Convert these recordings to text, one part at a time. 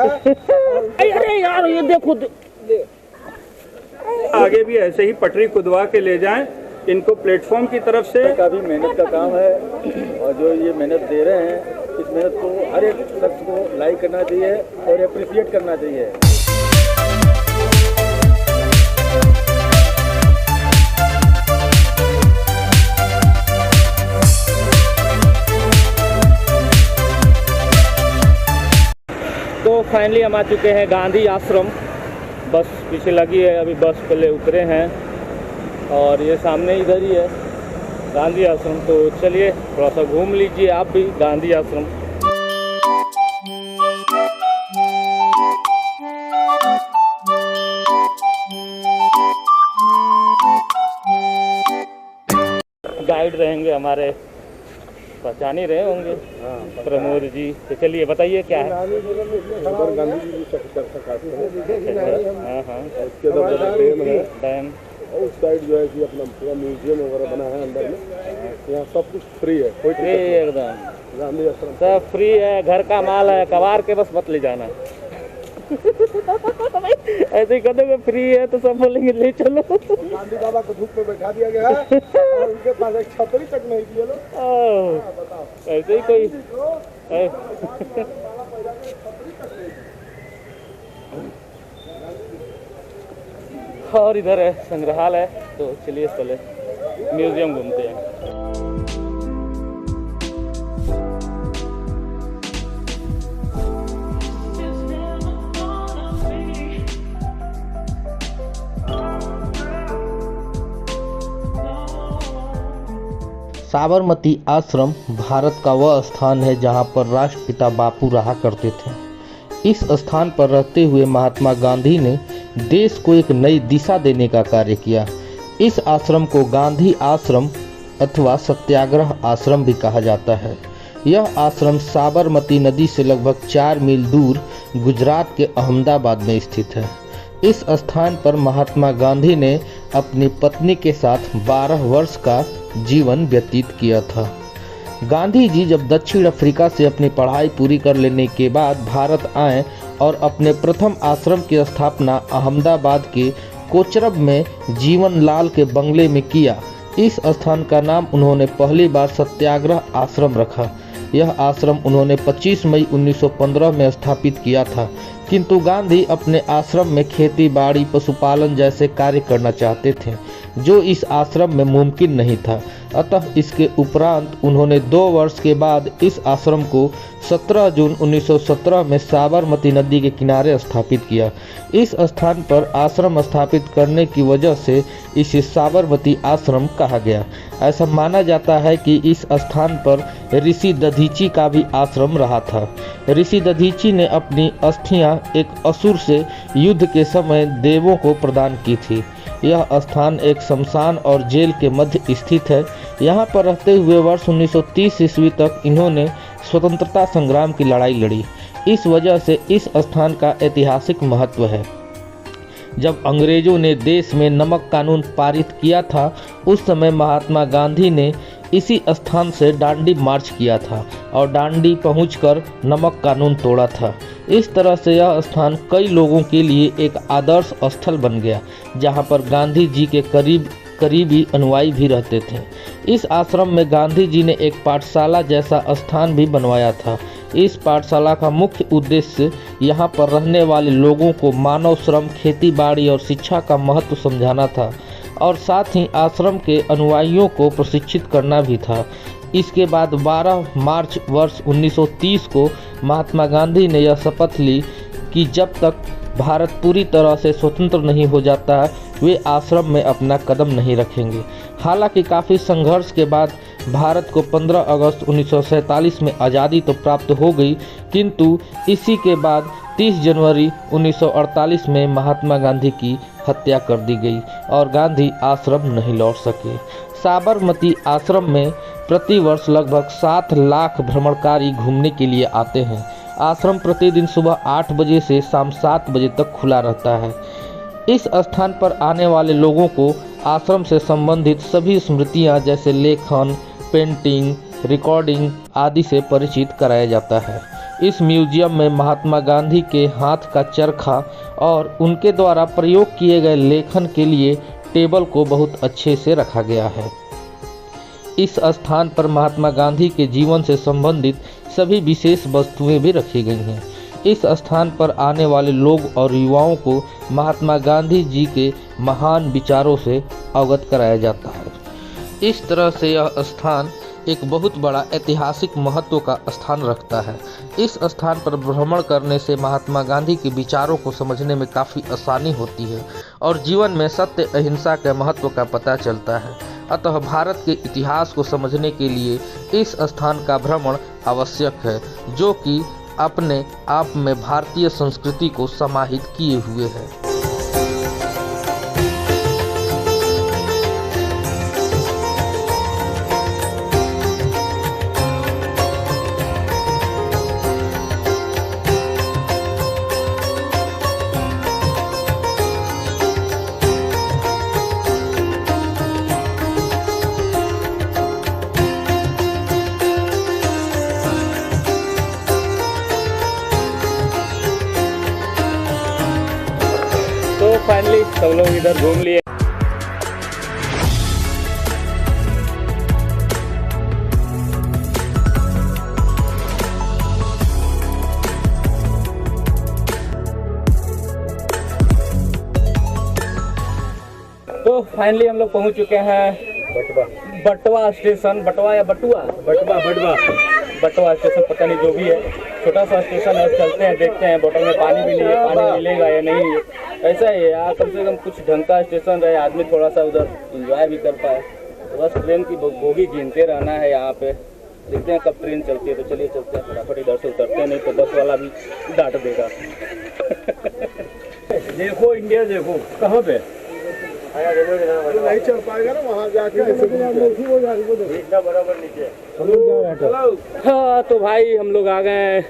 अरे यार ये देखो आगे भी ऐसे ही पटरी खुदवा के ले जाएं इनको प्लेटफॉर्म की तरफ से। काफ़ी मेहनत का काम है और जो ये मेहनत दे रहे हैं इस मेहनत को हर एक शख्स को लाइक करना चाहिए और अप्रिशिएट करना चाहिए। तो फाइनली हम आ चुके हैं गांधी आश्रम। बस पीछे लगी है, अभी बस पहले उतरे हैं और ये सामने इधर ही है गांधी आश्रम। तो चलिए थोड़ा सा घूम लीजिए आप भी गांधी आश्रम। गाइड रहेंगे हमारे, पहचान ही रहे होंगे प्रमोद जी। तो चलिए बताइए क्या है। गांधी जी डैम उस साइड जो है कि अपना पूरा म्यूजियम वगैरह बना है अंदर में। यहाँ सब कुछ फ्री है, कोई फ्री एकदम, गांधी आश्रम सब फ्री है। घर का माल है, कबार के बस मत ले जाना। ऐसे ही कदम फ्री है तो सब बोलेंगे ले चलो। गांधी बाबा को धूप में बैठा दिया गया है और उनके पास एक छतरी तक नहीं थी। बताओ ऐसे ही कोई और इधर है संग्रहालय। तो चलिए चले म्यूजियम घूमते हैं। साबरमती आश्रम भारत का वह स्थान है जहां पर राष्ट्रपिता बापू रहा करते थे। इस स्थान पर रहते हुए महात्मा गांधी ने देश को एक नई दिशा देने का कार्य किया। इस आश्रम को गांधी आश्रम अथवा सत्याग्रह आश्रम भी कहा जाता है। यह आश्रम साबरमती नदी से लगभग 4 मील दूर गुजरात के अहमदाबाद में स्थित है। इस स्थान पर महात्मा गांधी ने अपनी पत्नी के साथ 12 वर्ष का जीवन व्यतीत किया था। गांधी जी जब दक्षिण अफ्रीका से अपनी पढ़ाई पूरी कर लेने के बाद भारत आए और अपने प्रथम आश्रम की स्थापना अहमदाबाद के कोचरब में जीवन लाल के बंगले में किया। इस स्थान का नाम उन्होंने पहली बार सत्याग्रह आश्रम रखा। यह आश्रम उन्होंने 25 मई 1915 में स्थापित किया था, किंतु गांधी अपने आश्रम में खेती बाड़ी पशुपालन जैसे कार्य करना चाहते थे, जो इस आश्रम में मुमकिन नहीं था। अतः इसके उपरांत उन्होंने 2 वर्ष के बाद इस आश्रम को 17 जून 1917 में साबरमती नदी के किनारे स्थापित किया। इस स्थान पर आश्रम स्थापित करने की वजह से इसे साबरमती आश्रम कहा गया। ऐसा माना जाता है कि इस स्थान पर ऋषि दधीची का भी आश्रम रहा था। ऋषि दधीची ने अपनी अस्थियां एक असुर से युद्ध के समय देवों को प्रदान की थी। यह स्थान एक शमशान और जेल के मध्य स्थित है। यहाँ पर रहते हुए वर्ष 1930 ईस्वी तक इन्होंने स्वतंत्रता संग्राम की लड़ाई लड़ी। इस वजह से इस स्थान का ऐतिहासिक महत्व है। जब अंग्रेजों ने देश में नमक कानून पारित किया था, उस समय महात्मा गांधी ने इसी स्थान से डांडी मार्च किया था और डांडी पहुंचकर नमक कानून तोड़ा था। इस तरह से यह स्थान कई लोगों के लिए एक आदर्श स्थल बन गया, जहां पर गांधी जी के करीबी अनुयायी भी रहते थे। इस आश्रम में गांधी जी ने एक पाठशाला जैसा स्थान भी बनवाया था। इस पाठशाला का मुख्य उद्देश्य यहाँ पर रहने वाले लोगों को मानव श्रम, खेती बाड़ी और शिक्षा का महत्व समझाना था और साथ ही आश्रम के अनुयायियों को प्रशिक्षित करना भी था। इसके बाद 12 मार्च वर्ष 1930 को महात्मा गांधी ने यह शपथ ली कि जब तक भारत पूरी तरह से स्वतंत्र नहीं हो जाता, वे आश्रम में अपना कदम नहीं रखेंगे। हालांकि काफ़ी संघर्ष के बाद भारत को 15 अगस्त 1947 में आज़ादी तो प्राप्त हो गई, किंतु इसी के बाद 30 जनवरी 1948 में महात्मा गांधी की हत्या कर दी गई और गांधी आश्रम नहीं लौट सके। साबरमती आश्रम में प्रतिवर्ष लगभग 7 लाख भ्रमणकारी घूमने के लिए आते हैं। आश्रम प्रतिदिन सुबह 8 बजे से शाम 7 बजे तक खुला रहता है। इस स्थान पर आने वाले लोगों को आश्रम से संबंधित सभी स्मृतियाँ जैसे लेखन, पेंटिंग, रिकॉर्डिंग आदि से परिचित कराया जाता है। इस म्यूजियम में महात्मा गांधी के हाथ का चरखा और उनके द्वारा प्रयोग किए गए लेखन के लिए टेबल को बहुत अच्छे से रखा गया है। इस स्थान पर महात्मा गांधी के जीवन से संबंधित सभी विशेष वस्तुएं भी रखी गई हैं। इस स्थान पर आने वाले लोग और युवाओं को महात्मा गांधी जी के महान विचारों से अवगत कराया जाता है। इस तरह से यह स्थान एक बहुत बड़ा ऐतिहासिक महत्व का स्थान रखता है। इस स्थान पर भ्रमण करने से महात्मा गांधी के विचारों को समझने में काफ़ी आसानी होती है और जीवन में सत्य अहिंसा के महत्व का पता चलता है। अतः भारत के इतिहास को समझने के लिए इस स्थान का भ्रमण आवश्यक है, जो कि अपने आप में भारतीय संस्कृति को समाहित किए हुए है। तो फाइनली सब लोग इधर घूम लिए। तो फाइनली हम लोग पहुंच चुके हैं बटवा स्टेशन। बटवा या बटुआ? बटवा स्टेशन, पता नहीं जो भी है, छोटा सा स्टेशन है। चलते हैं, देखते हैं। बोतल में पानी भी नहीं है, पानी मिलेगा या नहीं। ऐसा ही है यार, कम से कम कुछ ढंग का स्टेशन रहे, आदमी थोड़ा सा उधर एंजॉय भी कर पाए। तो बस ट्रेन की बोगी गिनते रहना है यहाँ पे। देखते हैं कब ट्रेन चलती है, तो चलिए चलते हैं फटाफट इधर से उतरते हैं, नहीं तो बस वाला भी डांट देगा। देखो इंडिया, देखो कहाँ पे नहीं चल पाएगा ना वहाँ जाके बराबर नीचे। हाँ तो भाई हम लोग आ गए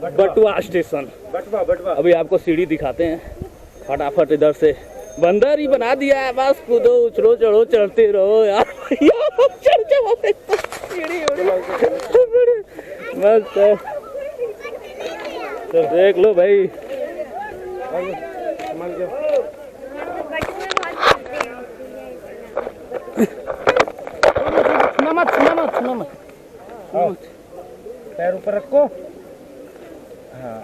बटुआ स्टेशन। बटवा अभी आपको सीढ़ी दिखाते हैं फटाफट। इधर से बंदर ही बना दिया है, बस कूदो उछलो चढ़ो चढ़ते रहो यार। चढ़ जाओ सीढ़ी मस्त है। तो देख लो भाई, पैर ऊपर रखो। हाँ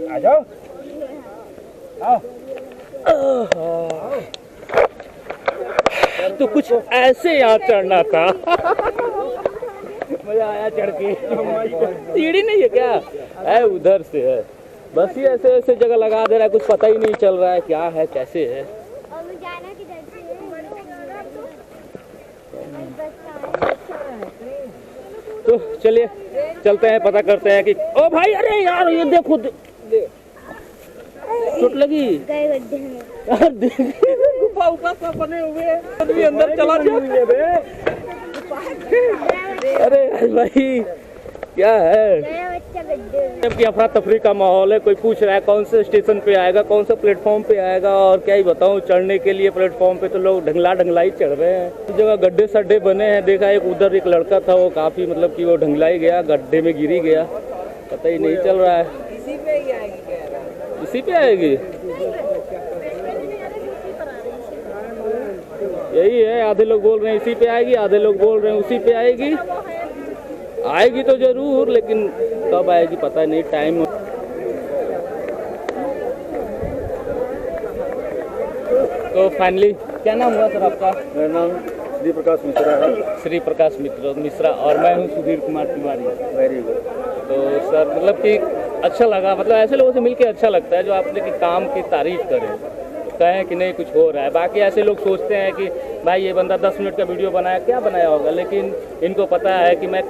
आ जाओ, आओ। तो कुछ ऐसे यहाँ चढ़ना था। मजा आया चढ़ के। सीढ़ी नहीं है क्या? है उधर से है, बस ये ऐसे ऐसे जगह लगा दे रहा है, कुछ पता ही नहीं चल रहा है क्या है कैसे है। तो चलिए चलते हैं, पता करते हैं कि ओ भाई, अरे यार ये देखो चोट लगी यार। गुफा उफा सब बने हुए हैं, आदमी अंदर चला जाए। अरे भाई क्या है, जबकि अफरा तफरी का माहौल है। कोई पूछ रहा है कौन से स्टेशन पे आएगा, कौन सा प्लेटफॉर्म पे आएगा, और क्या ही बताऊं, चढ़ने के लिए प्लेटफॉर्म पे तो लोग ढंगला ही चढ़ रहे हैं। उस जगह गड्ढे सड्ढे बने हैं, देखा एक उधर एक लड़का था, वो काफी मतलब कि वो ढंगला ही गया, गड्ढे में गिरी गया, पता ही नहीं चल रहा है। इसी पे आएगी, यही है। आधे लोग बोल रहे हैं इसी पे आएगी, आधे लोग बोल रहे हैं उसी पे आएगी। आएगी तो जरूर, लेकिन कब आएगी पता नहीं, टाइम। तो फाइनली क्या नाम हुआ सर आपका? मेरा नाम श्री प्रकाश मिश्रा है। श्री प्रकाश मिश्रा, और मैं हूँ सुधीर कुमार तिवारी। Very good. तो सर मतलब कि अच्छा लगा, मतलब ऐसे लोगों से मिलके अच्छा लगता है जो आपने कि काम की तारीफ करें, कहें कि नहीं कुछ हो रहा है। बाकी ऐसे लोग सोचते हैं कि भाई ये बंदा 10 मिनट का वीडियो बनाया, क्या बनाया होगा, लेकिन इनको पता है कि मैं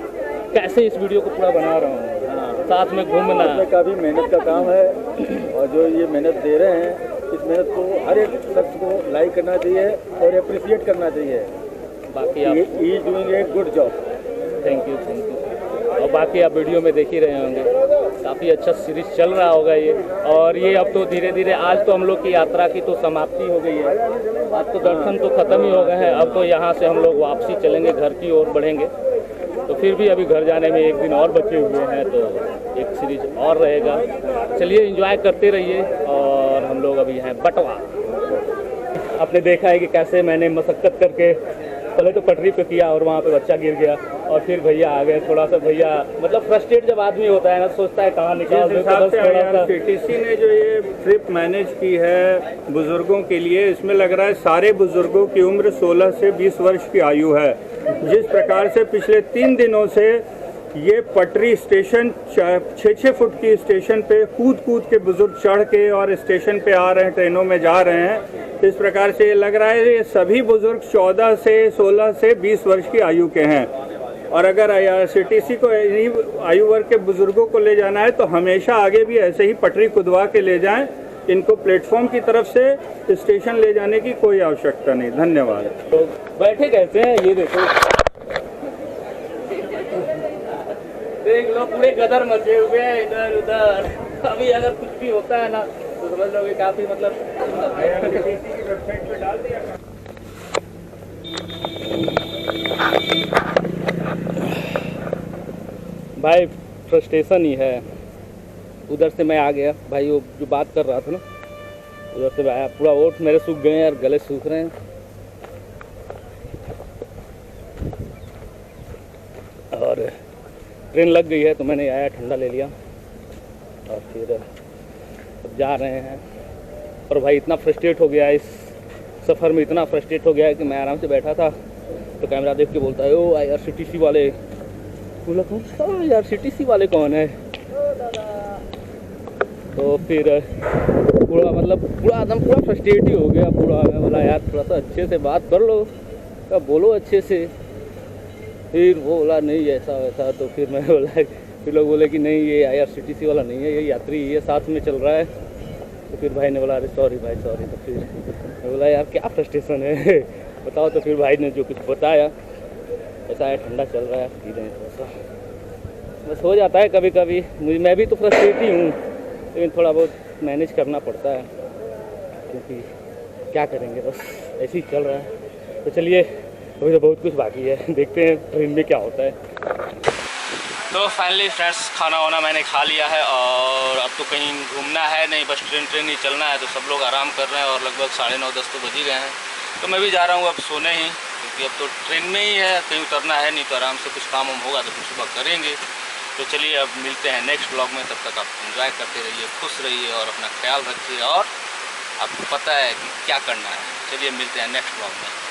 कैसे इस वीडियो को पूरा बना रहा हूँ, साथ में घूमना। इसमें काफ़ी मेहनत का काम है, और जो ये मेहनत दे रहे हैं, इस मेहनत को हर एक शख्स को लाइक करना चाहिए और अप्रिशिएट करना चाहिए। बाकी आप he doing a good job. Thank you. और बाकी आप वीडियो में देख ही रहे होंगे, काफ़ी अच्छा सीरीज चल रहा होगा ये। और ये अब तो धीरे धीरे, आज तो हम लोग की यात्रा की तो समाप्ति हो गई है, आज तो दर्शन तो ख़त्म ही हो गए हैं। अब तो यहाँ से हम लोग वापसी चलेंगे, घर की ओर बढ़ेंगे। तो फिर भी अभी घर जाने में एक दिन और बचे हुए हैं, तो एक सीरीज और रहेगा। चलिए एंजॉय करते रहिए। और हम लोग अभी हैं बटवा। आपने देखा है कि कैसे मैंने मशक्क़त करके पहले तो पटरी पे किया और वहाँ पे बच्चा गिर गया और फिर भैया आ गए। थोड़ा सा भैया मतलब फ्रस्ट्रेट जब आदमी होता है ना, सोचता है कहाँ निकाल दे। हिसाब से IRCTC ने जो ये ट्रिप मैनेज की है बुजुर्गों के लिए, इसमें लग रहा है सारे बुजुर्गों की उम्र 16 से 20 वर्ष की आयु है। जिस प्रकार से पिछले 3 दिनों से ये पटरी स्टेशन 6-6 फुट की स्टेशन पे कूद कूद के बुजुर्ग चढ़ के और स्टेशन पे आ रहे हैं, ट्रेनों में जा रहे हैं। इस प्रकार से ये लग रहा है ये सभी बुजुर्ग 14 से 16 से 20 वर्ष की आयु के हैं। और अगर IRCTC को इन्हीं आयु वर्ग के बुजुर्गों को ले जाना है तो हमेशा आगे भी ऐसे ही पटरी कुदवा के ले जाएं। इनको प्लेटफॉर्म की तरफ से स्टेशन ले जाने की कोई आवश्यकता नहीं। धन्यवाद। तो बैठे कैसे हैं ये देखो, देख लो पूरे गदर मचे हुए हैं इधर उधर। अभी अगर कुछ भी होता है ना तो समझ लोगे काफी मतलब IRCTC की वेबसाइट पे डाल दिया। भाई फ्रस्ट्रेशन ही है। उधर से मैं आ गया भाई, वो जो बात कर रहा था ना उधर से आया, पूरा ओठ मेरे सूख गए यार, गले सूख रहे हैं। और ट्रेन लग गई है तो मैंने आया ठंडा ले लिया और फिर अब जा रहे हैं। और भाई इतना फ्रस्ट्रेट हो गया इस सफ़र में, इतना फ्रस्ट्रेट हो गया है कि मैं आराम से बैठा था तो कैमरा देख के बोलता है ओ IRCTC वाले। बोला कौन सा IRCTC वाले कौन है? तो फिर पूरा मतलब पूरा एकदम पूरा फ्रस्ट्रेट ही हो गया पूरा। मैं बोला यार थोड़ा सा अच्छे से बात कर लो, क्या बोलो अच्छे से। फिर वो बोला नहीं ऐसा वैसा। तो फिर मैं बोला, फिर लोग बोले कि नहीं ये IRCTC वाला नहीं है, ये यात्री ये साथ में चल रहा है। तो फिर भाई ने बोला अरे सॉरी भाई सॉरी। तो फिर मैं बोला यार क्या फ्रस्ट्रेशन है बताओ। तो फिर भाई ने जो कुछ बताया, ऐसा है ठंडा चल रहा है पी रहे हैं थोड़ा सा, बस हो जाता है कभी कभी। मैं भी तो फ्रस्ट्रेट ही हूँ, लेकिन थोड़ा बहुत मैनेज करना पड़ता है क्योंकि क्या करेंगे, बस ऐसे ही चल रहा है। तो चलिए अभी तो बहुत कुछ बाकी है, देखते हैं ट्रेन में क्या होता है। तो फाइनली फ्रेंड्स खाना वाना मैंने खा लिया है और अब तो कहीं घूमना है नहीं, बस ट्रेन ही चलना है। तो सब लोग आराम कर रहे हैं और लगभग 9:30-10 तो बज ही गए हैं। तो मैं भी जा रहा हूँ अब सोने ही, क्योंकि अब तो ट्रेन में ही है, कहीं उतरना है नहीं। तो आराम से कुछ काम होगा तो फिर सुबह करेंगे। तो चलिए अब मिलते हैं नेक्स्ट ब्लॉग में। तब तक आप एंजॉय करते रहिए, खुश रहिए और अपना ख्याल रखिए और आपको पता है कि क्या करना है। चलिए मिलते हैं नेक्स्ट ब्लॉग में।